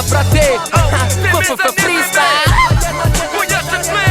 brate. Freestyle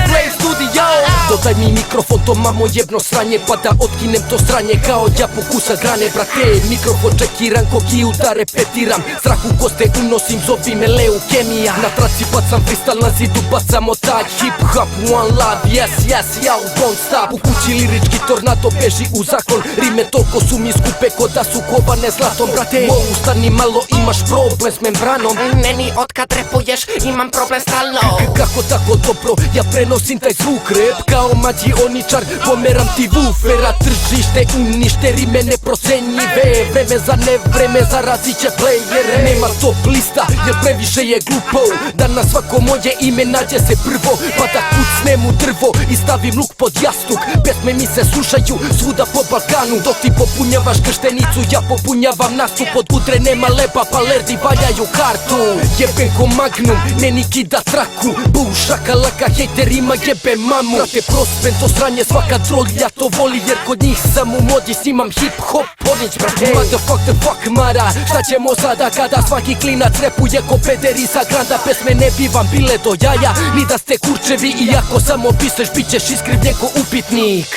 Play Studio. Dodaj mi mikrofon, to mamo jebno sranje, pa da otkinem to sranje kao ja pokusa grane, brate. Mikrofon čekiram, ko ki udar repetiram, strah u koste unosim, zovi me leukemija. Na traci bacam freestyle, na zidu bacamo tak, hip hop, one love, yes, yes, ja don't stop. U kući lirički tornado beži u zakon, rime toliko su mi skupe ko da su kovane zlatom, brate. Wow, stani malo, imaš problem s membranom. Meni otkad repuješ imam problem stalno. Kako tako dobro, ja prenosim taj zvuk, rap kao mađioničar, pomeram ti wufera. Tržište unište, rime neprocenjive, vreme za nevreme zarazit će playere. Nema top lista jer previše je glupo, da na svako moje ime nađe se prvo, pa da kucnem u drvo i stavim luk pod jastuk. Pesme mi se slušaju svuda po Balkanu, dok ti popunjavaš krštenicu, ja popunjavam nastup. Od udre nema leba, pa lerdi valjaju kartu. Jebem ko Magnum, ne ni kida traku, bu šakalaka hejterima jebe mamu. Brate, prospen to sranje, svaka trolja to voli, jer kod njih sam u modi, snimam hip hop pornić, brate. Motherfucker fuck mara, šta ćemo sada kada svaki klinac repuje ko pederi sa granda. Pesme ne bi vam bile do jaja, ni da ste kurčevi, iako samo pišeš bit ćeš iskrivljen ko upitnik.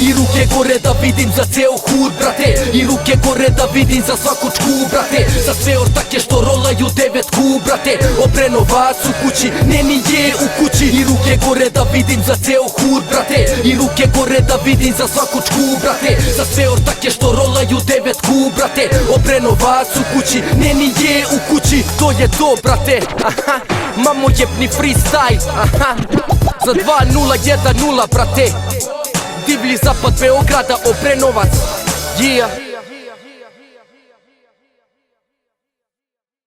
I ruke gore da vidim za ceo hud, brate. I ruke gore da vidim za svaku čku, brate. Za sve ortake što rolaju devetku, brate. Obrenovac u kući, ne ni je u kući. I ruke gore da vidim za ceo hud, brate. I ruke gore da vidim za svaku čku, brate. Za sve ortake što rolaju devetku, brate. Obrenovac u kući, ne ni je u kući. To je to, brate. Aha, mamo jebni freestyle. Aha, za 2-0-1-0, brate. Divlji zapad Beograda, Obrenovac. Yeah.